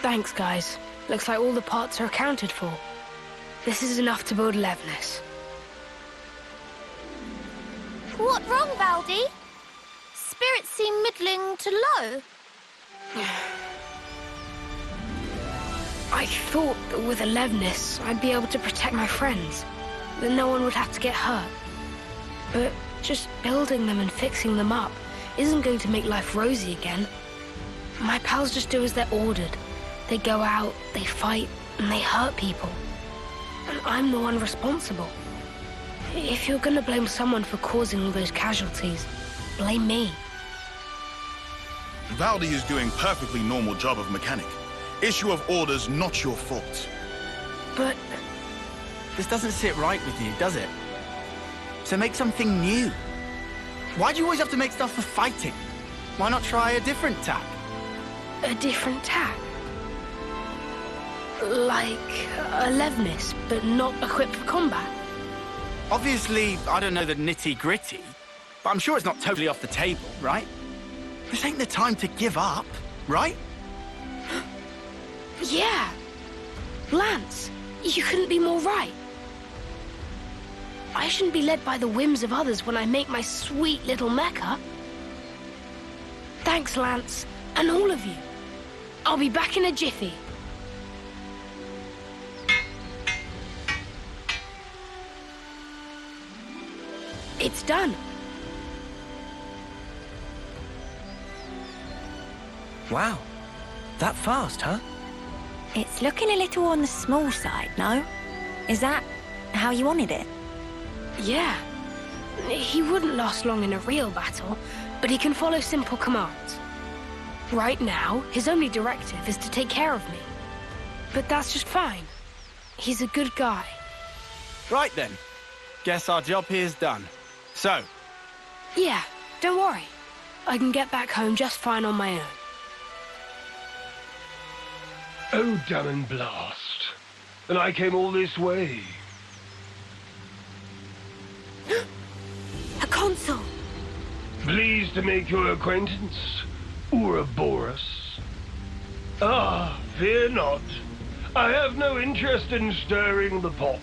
Thanks, guys. Looks like all the parts are accounted for. This is enough to build Levnis. What wrong, Valdi? Spirits seem middling to low. I thought that with a Levnis, I'd be able to protect my friends, that no one would have to get hurt. But just building them and fixing them up isn't going to make life rosy again. My pals just do as they're ordered. They go out, they fight, and they hurt people. And I'm the one responsible. If you're gonna blame someone for causing all those casualties, blame me. Valdi is doing perfectly normal job of mechanic. Issue of orders, not your fault. But... This doesn't sit right with you, does it? So make something new. Why do you always have to make stuff for fighting? Why not try a different tack? A different tack? Like a Levnis, but not equipped for combat? Obviously, I don't know the nitty-gritty, but I'm sure it's not totally off the table, right? This ain't the time to give up, right? Yeah! Lance, you couldn't be more right. I shouldn't be led by the whims of others when I make my sweet little mecha. Thanks, Lance, and all of you. I'll be back in a jiffy. It's done. Wow. That fast, huh? It's looking a little on the small side, no? Is that how you wanted it? Yeah. He wouldn't last long in a real battle, but he can follow simple commands. Right now, his only directive is to take care of me. But that's just fine. He's a good guy. Right then. Guess our job here's done. So? Yeah, don't worry. I can get back home just fine on my own. Oh, damn and blast. And I came all this way. A consul! Pleased to make your acquaintance, Ouroboros. Ah, fear not. I have no interest in stirring the pot.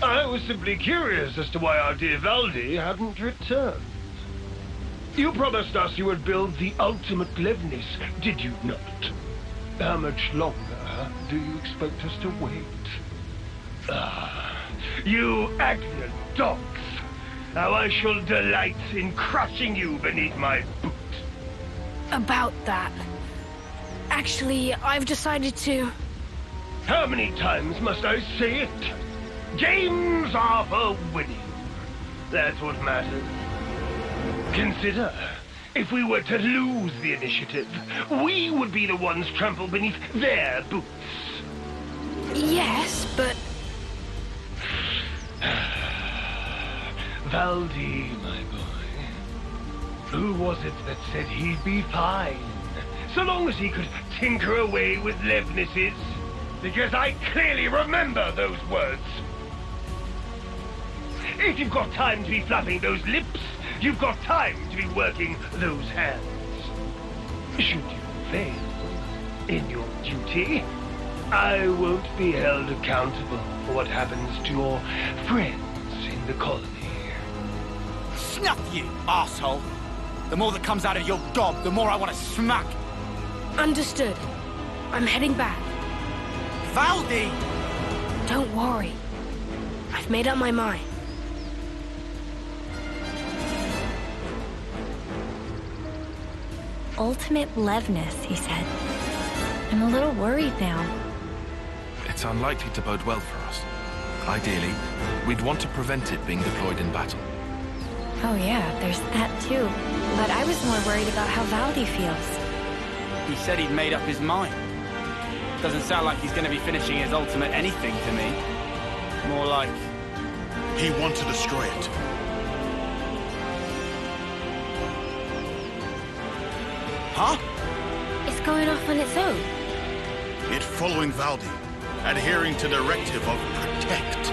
I was simply curious as to why our dear Valdi hadn't returned. You promised us you would build the ultimate Levnis, did you not? How much longer do you expect us to wait? Ah, you arrogant dogs! How I shall delight in crushing you beneath my boot. About that. Actually, I've decided to... How many times must I say it? Games are for winning. That's what matters. Consider, if we were to lose the initiative, we would be the ones trampled beneath their boots. Yes, but... Valdi, my boy. Who was it that said he'd be fine, so long as he could tinker away with Levnises? Because I clearly remember those words. If you've got time to be fluffing those lips, you've got time to be working those hands. Should you fail in your duty, I won't be held accountable for what happens to your friends in the colony. Snuff you, arsehole! The more that comes out of your gob, the more I want to smack. Understood. I'm heading back. Valdi! Don't worry. I've made up my mind. Ultimate Levnis, he said. I'm a little worried now. It's unlikely to bode well for us. Ideally, we'd want to prevent it being deployed in battle. Oh yeah, there's that too. But I was more worried about how Valdi feels. He said he'd made up his mind. Doesn't sound like he's going to be finishing his ultimate anything to me. More like... He wants to destroy it. Huh? It's going off on its own. It following Valdi, adhering to directive of protect.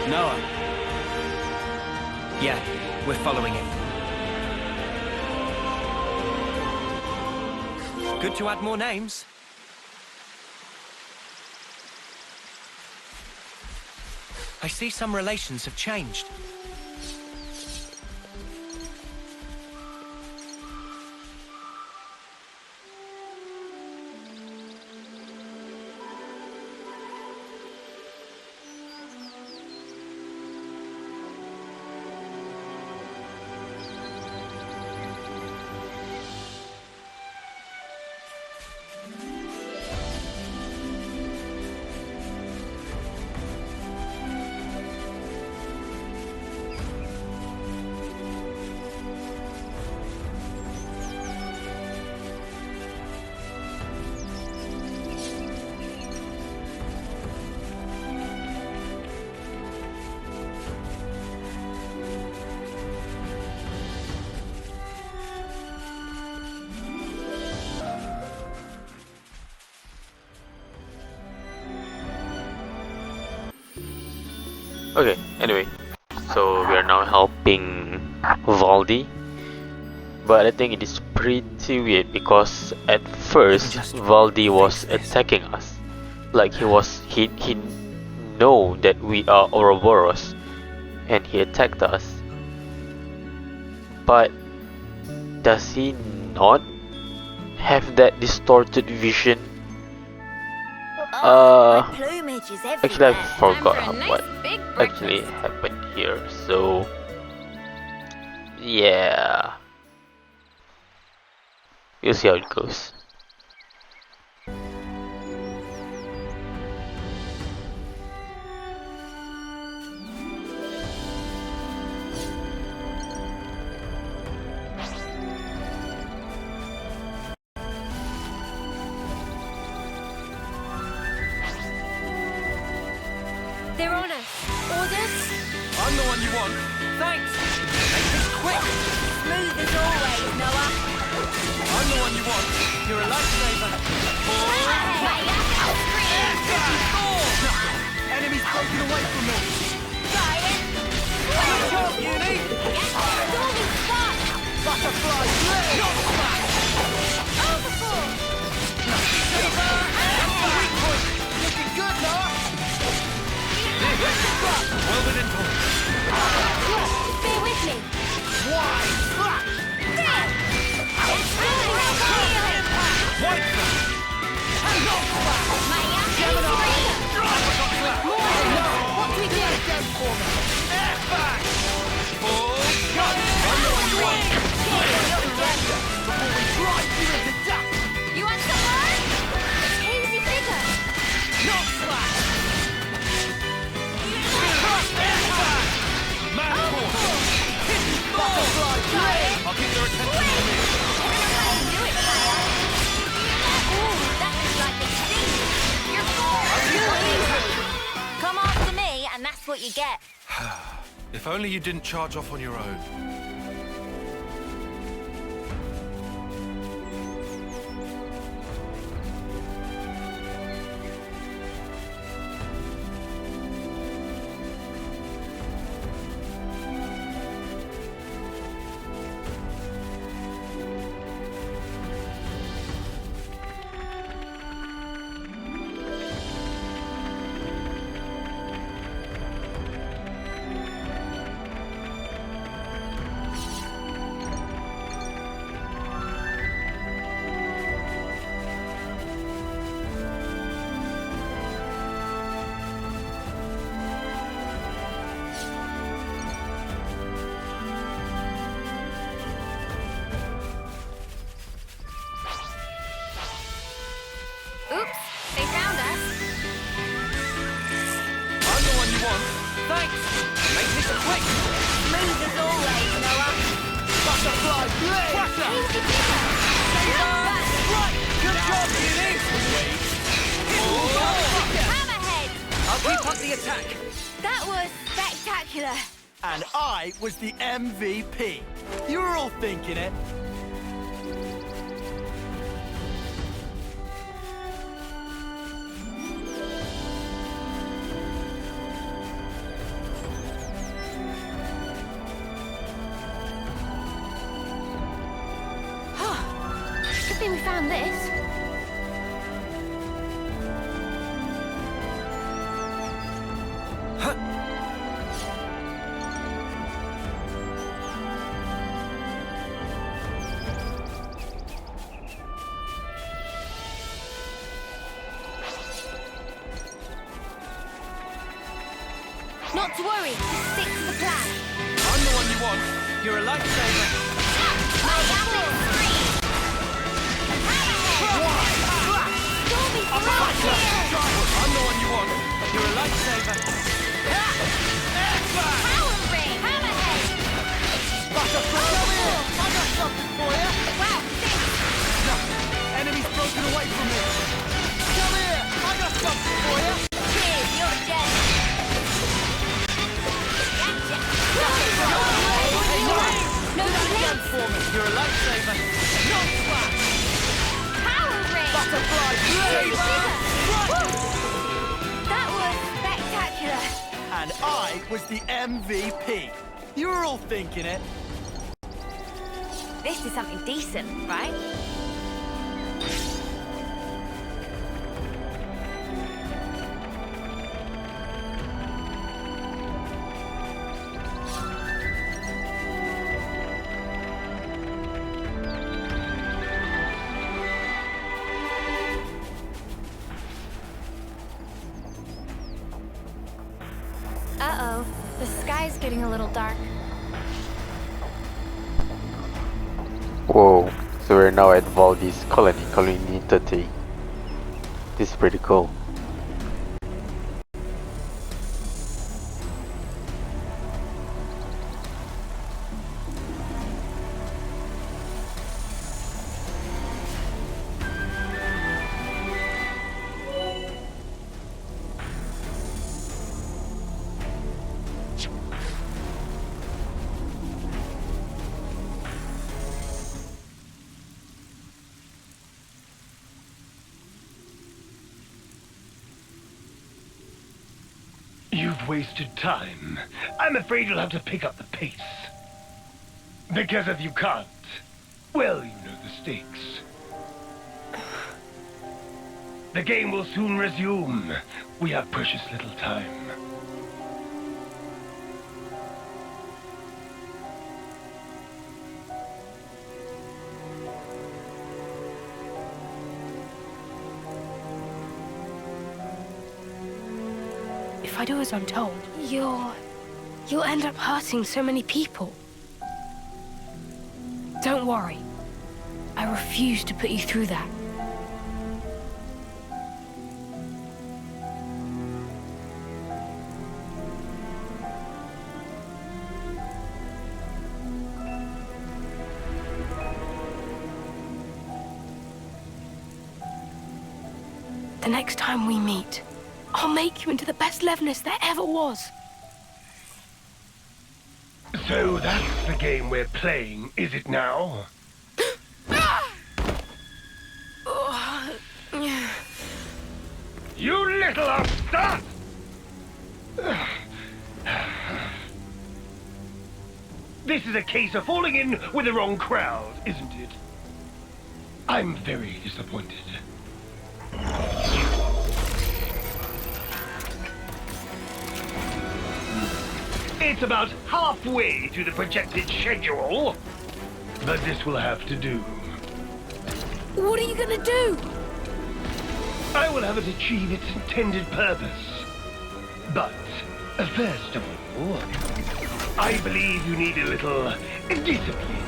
Noah. Yeah, we're following it. Good to add more names. I see some relations have changed. Okay, anyway, so we are now helping Valdi, but I think it is pretty weird because at first Valdi was attacking us, like he know that we are Ouroboros, and he attacked us. But does he not have that distorted vision? Actually, I forgot what actually happened here. So, yeah, we'll see how it goes. They're on us. Orders? I'm the one you want. Thanks. Make this quick. Smooth as always, Noah. I'm the one you want. You're a lifesaver. Enemies broken away from me. Good job, Uni. Storming spark. Butterfly blade. Overfull. Looking good, Noah. Well within point. Stay with me. Why? There. It's really healing. White flash. My Gemini. What do we do? Again for me. Air back. Full shot. I'm the one you want. Before we drive you into death. You want some more? Easy bigger. Not flash. Man force. Butterfly blade. I'll keep their attention on me. Do it, Kyle. Ooh, that looks like a sting. You're full. Come after me, and that's what you get. If only you didn't charge off on your own. Oops, they found us. I'm the one you want. Thanks. Make this quick. Smooth as always, Noah. Butterfly blade. Crusher. Easy bigger. Right. Good job, Uni. Hammerhead. I'll keep up the attack. That was spectacular. And I was the MVP. You were all thinking it. Good thing we found this. Not to worry, just stick to the plan. I'm the one you want. You're a lifesaver. I'm the one you want. You're a lifesaver. Power ring! Hammerhead! Butterfly, come here! I got something for you! Wow, this! Enemy's broken away from me! Come here! I got something for you! Cheers, you're dead. Gotcha! No Again for me! You're a lifesaver! Not splash! Power ring! Butterfly, blade! That was spectacular. And I was the MVP. You were all thinking it. This is something decent, right? Uh-oh. The sky's getting a little dark. Whoa, so we're now at Valdi's colony 30. This is pretty cool. You've wasted time. I'm afraid you'll have to pick up the pace. Because if you can't, well, you know the stakes. The game will soon resume. We have precious little time. If I do as I'm told, you'll end up hurting so many people. Don't worry. I refuse to put you through that. The next time we meet, I'll make you into the best Levnis there ever was. So that's the game we're playing, is it now? You little upstart! This is a case of falling in with the wrong crowd, isn't it? I'm very disappointed. It's about halfway to the projected schedule, but this will have to do. What are you gonna do? I will have it achieve its intended purpose. But, first of all, I believe you need a little discipline.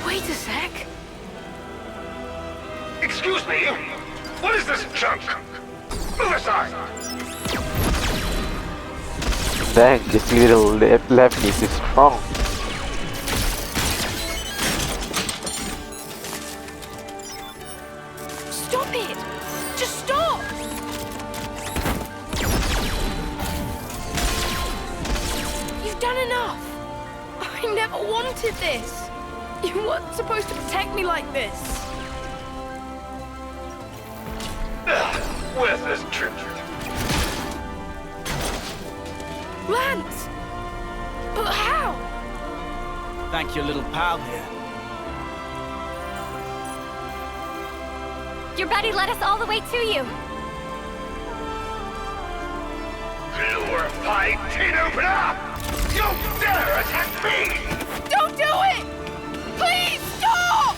Wait a sec. Excuse me? What is this junk? Move aside! Dang, this little Levnis is strong. Stop it! Just stop! You've done enough! I never wanted this! You weren't supposed to protect me like this! Worthless trip. thank your little pal here. Your buddy led us all the way to you. Glorified tin opener! You dare attack me! Don't do it! Please stop!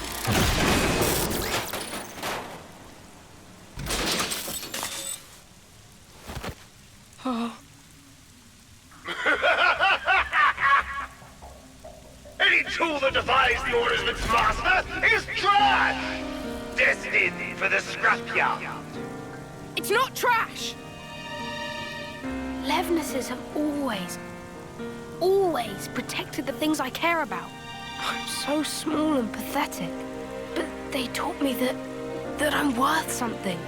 Any tool that defies the orders of its master is trash! Destined for the scrapyard. It's not trash! Levnises have always protected the things I care about. I'm so small and pathetic, but they taught me that I'm worth something.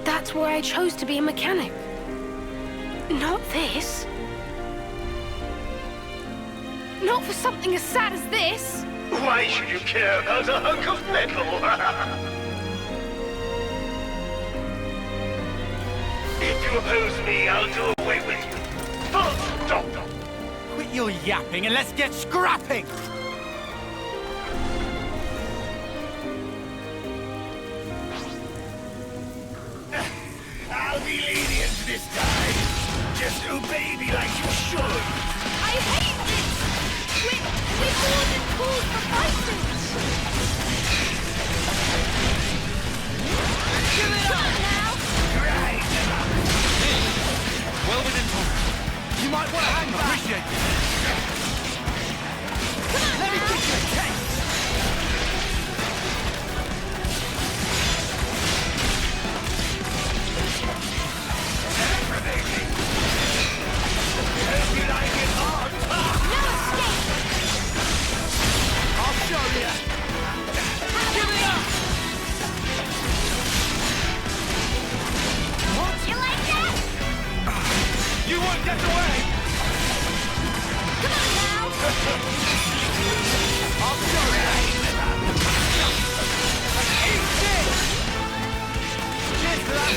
That's why I chose to be a mechanic. Not this. Not for something as sad as this. Why should you care about a hunk of metal? If you oppose me, I'll do away with you. Full stop. Quit your yapping and let's get scrapping! I'll be lenient this time. Just obey me like you should. I hate this! We're more than tools for fighting! Give it up now! Right. Well within time. You might want to hang back! Appreciate it! Come on Let me now! give you a taste! Hope you like it hard. No escape! I'll show you! Give it up! What? You like that? You won't get away! Come on now! I'll show you! Eat this! Cheers for that!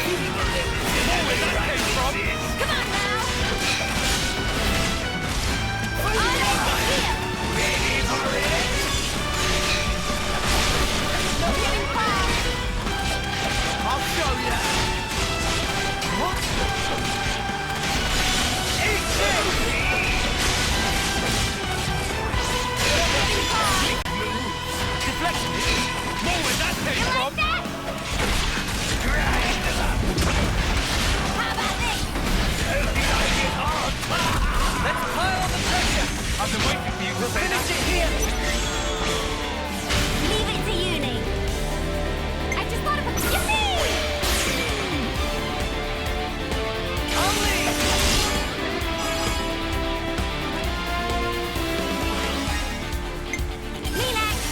Where that came from? Come on now! I'm over here! Ready for it? No getting past! I'll show you! What? Eat this! Deflection! More where that came You from! like that? How about this? Let's pile on the pressure! I've been waiting for you to say that. Finish it here! Leave it to uni. I just thought of a... Yippee! Unleash! Me next!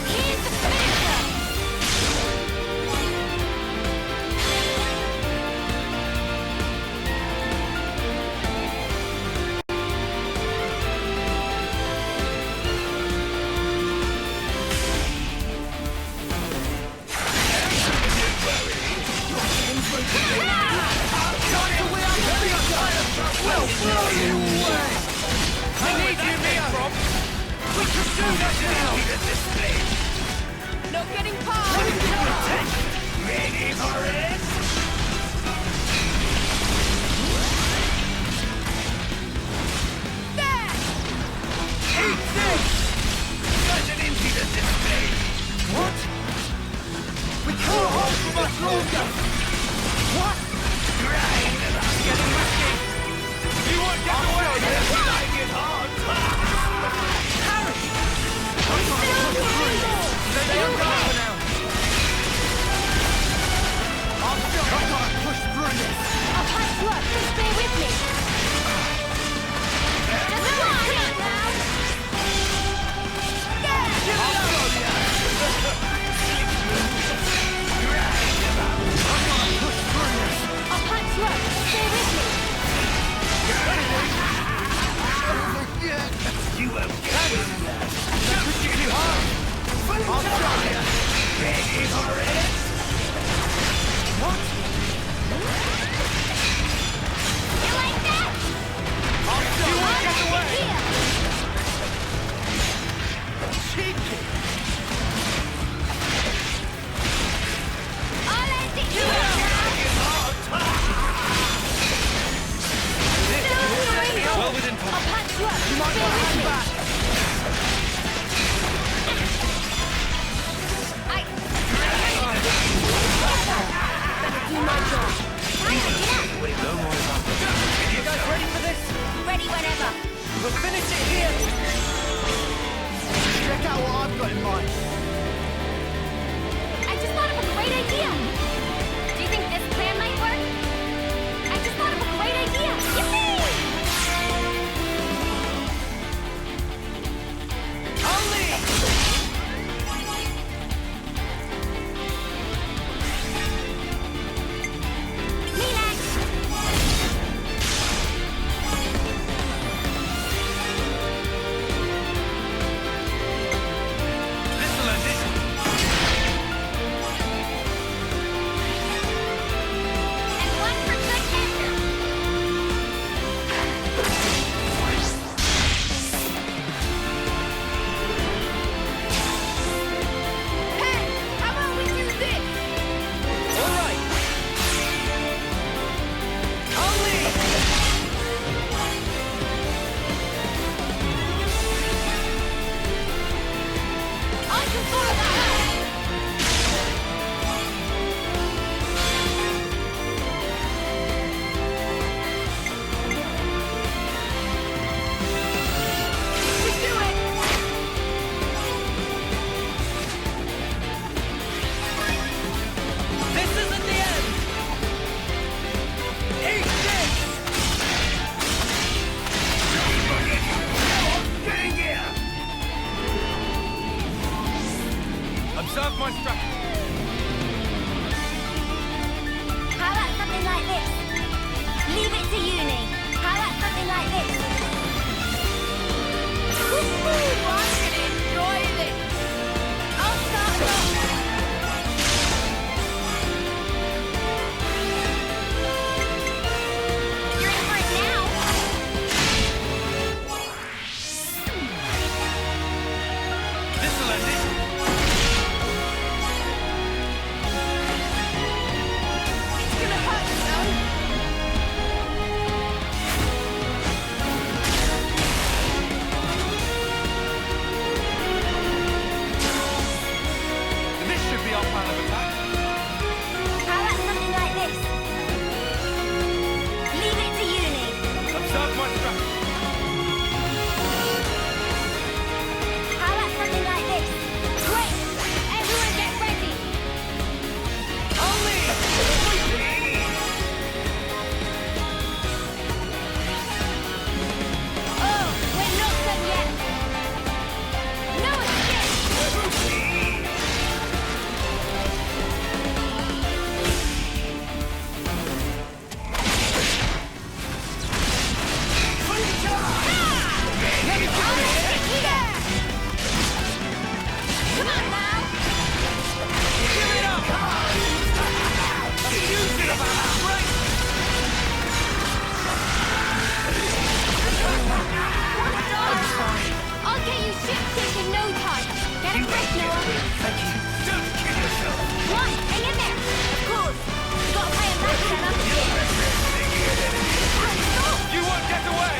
Here's the finisher! I need you, Neo! We can do that now! No getting past! Ready for it? There! Eat this! Such an impudent display. What? We can't hold for much longer! What? Getting risky! You won't get away! Hope you like it hard. Harry! I'm not going to push through this! Let me go for now! I've got to push through this! I'll patch you up, just stay with me! Just come on now! There! I'll show you! I've got to push through this! I'll patch you up, just stay with me! You won't get like this? Leave it to uni. How about something like this? Woohoo! I'm gonna enjoy this. I'll start it off. You're in for it now. This'll end it. It's gonna hurt, son. This should be our plan of attack. How about something like this? Leave it to uni. Observe my strategy. How about something like this? Great! Everyone get ready! Only! Oh, we're not done yet! No escape! Come on now! Give it up! Use it about that right! I'll get you ship-shape in no time! Get a grip, Noah! Don't kill yourself! One, hang in there! Of course! You gotta pay him back, Shannon! You won't get away!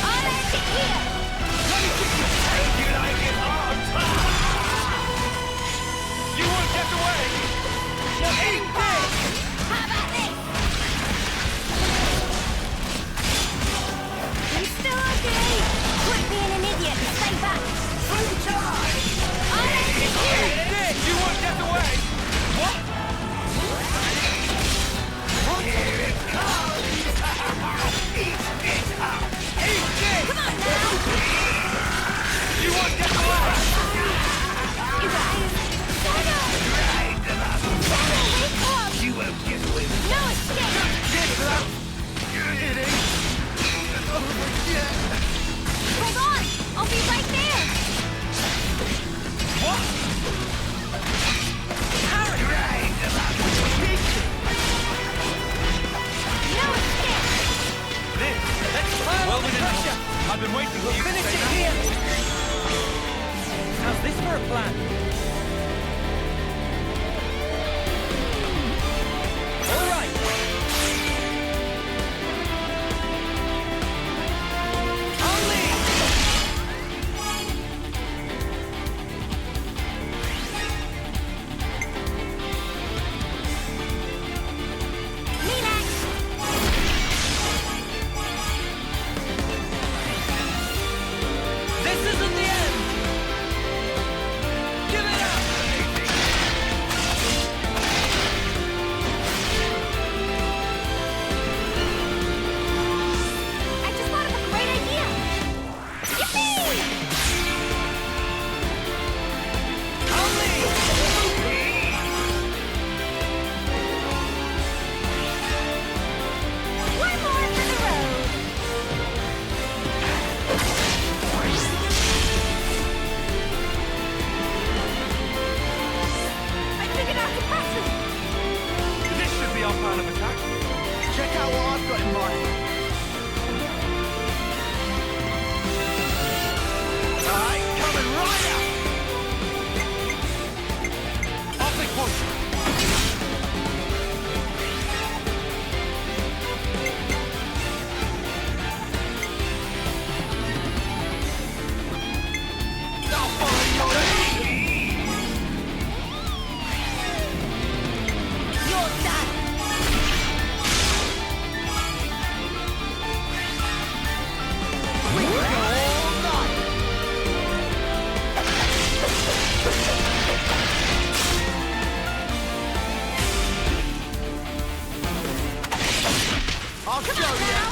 I'll end it here! You like it hard! You won't get away! Eat this! How about this? You still okay? Quit being an idiot and stay back! I'll end it here! Eat this! You won't get away! What? Here it comes! Eat it up! Eat this! Come on now! You won't get away! You guys! Settle! Settle, wake up! You won't get away! No escape! Get up! It ain't over yet! Hold on! I'll be right there! What? No escape! Let's well within pressure! I've been waiting for you to Finish say it that. here! How's this for a plan? All right! Only! Me next! This isn't the end! Give it up! I just thought of a great idea! Yippee! One more for the road! I figured out the pattern! This should be our plan of attack. Check out what I've got in mind. Alright, coming right up! I'll take point. I'll follow your lead! You're done! We can go all night! I'll show you.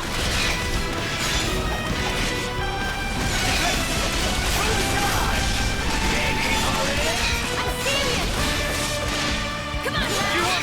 I'm serious! Come on now! You won't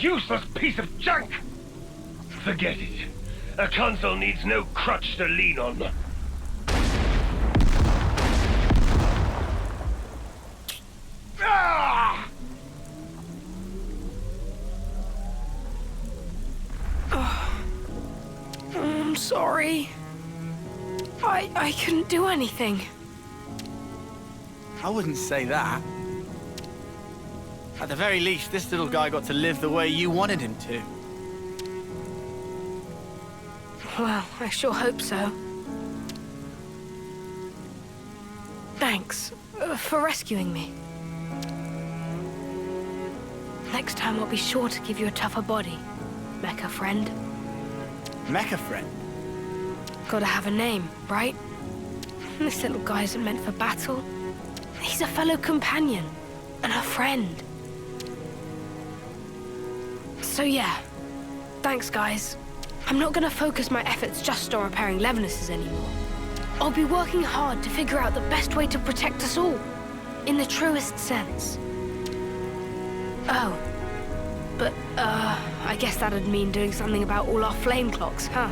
useless piece of junk! Forget it. A consul needs no crutch to lean on. Ah! I'm sorry. I couldn't do anything. I wouldn't say that. At the very least, this little guy got to live the way you wanted him to. Well, I sure hope so. Thanks for rescuing me. Next time I'll be sure to give you a tougher body, mecha friend. Mecha friend? Gotta have a name, right? This little guy isn't meant for battle. He's a fellow companion and a friend. So yeah, thanks guys. I'm not gonna focus my efforts just on repairing Levnis's anymore. I'll be working hard to figure out the best way to protect us all, in the truest sense. Oh, but I guess that'd mean doing something about all our flame clocks, huh?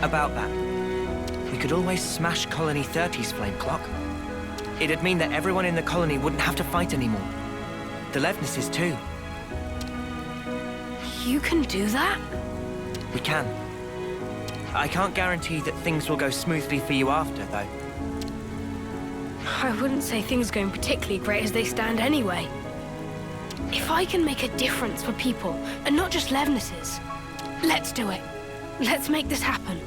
About that, we could always smash Colony 30's flame clock. It'd mean that everyone in the colony wouldn't have to fight anymore. The Levnises too. You can do that? We can. I can't guarantee that things will go smoothly for you after, though. I wouldn't say things are going particularly great as they stand anyway. If I can make a difference for people, and not just Levnis's, let's do it. Let's make this happen.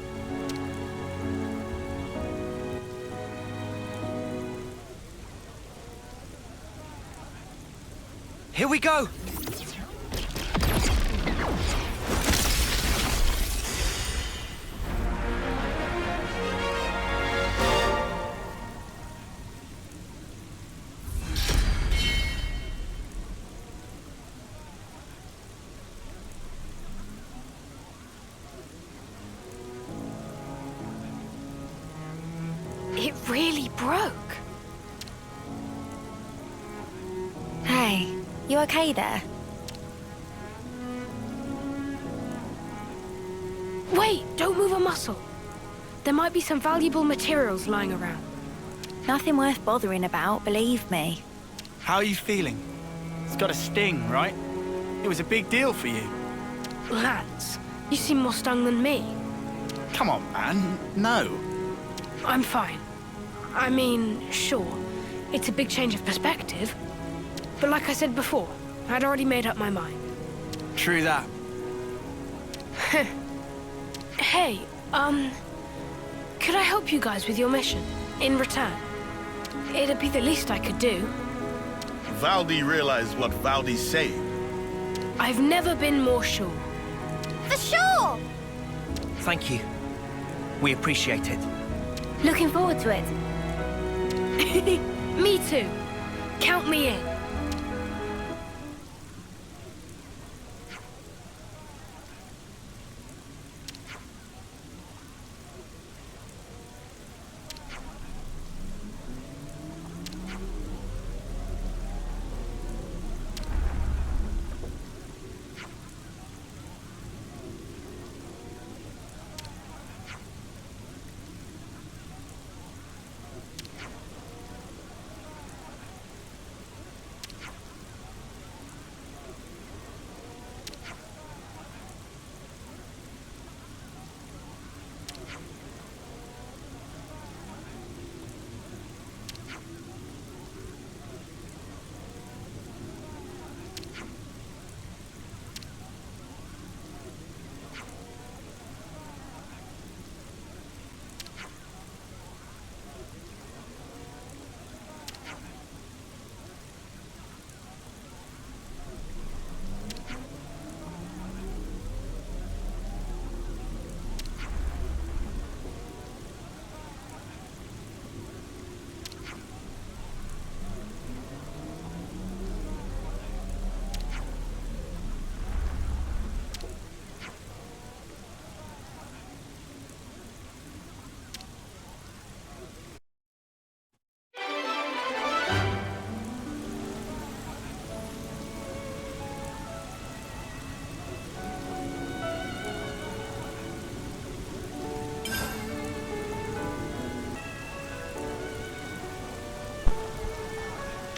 Here we go! It really broke. Hey, you okay there? Wait, don't move a muscle. There might be some valuable materials lying around. Nothing worth bothering about, believe me. How are you feeling? It's got a sting, right? It was a big deal for you. Lance, you seem more stung than me. Come on, man. No. I'm fine. I mean, sure, it's a big change of perspective. But like I said before, I'd already made up my mind. True that. Hey, could I help you guys with your mission, in return? It'd be the least I could do. Valdi realized what Valdi's saying. I've never been more sure. For sure! Thank you. We appreciate it. Looking forward to it. Me too. Count me in.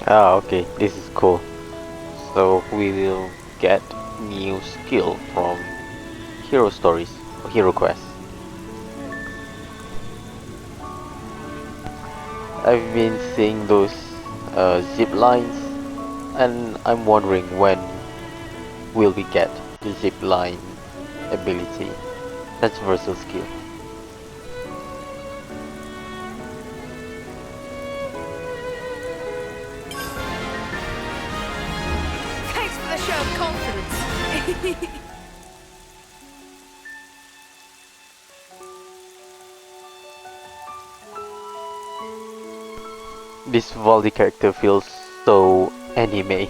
Ah, okay, this is cool. So we will get new skill from hero stories or hero quests. I've been seeing those zip lines, and I'm wondering when will we get the zip line ability. That's versatile skill. Thanks for the show of confidence. This Valdi character feels so anime.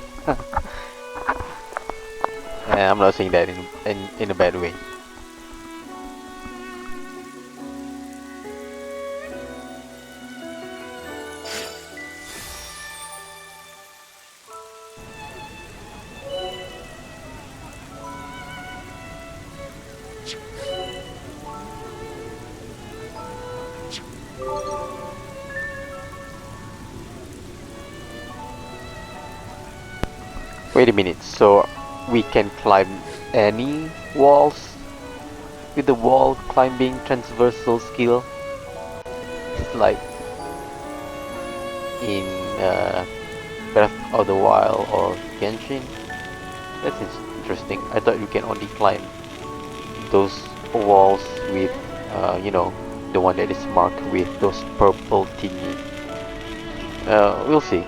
And I'm not saying that in a bad way. Wait a minute, so we can climb any walls with the wall climbing transversal skill? It's like in Breath of the Wild or Genshin. That's interesting. I thought you can only climb those walls with, you know, the one that is marked with those purple thingy. We'll see.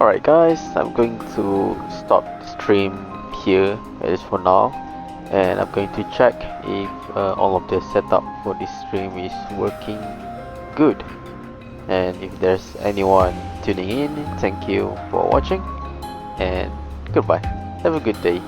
Alright guys, I'm going to stop the stream here, at least for now, and I'm going to check if all of the setup for this stream is working good. And if there's anyone tuning in, thank you for watching, and goodbye. Have a good day.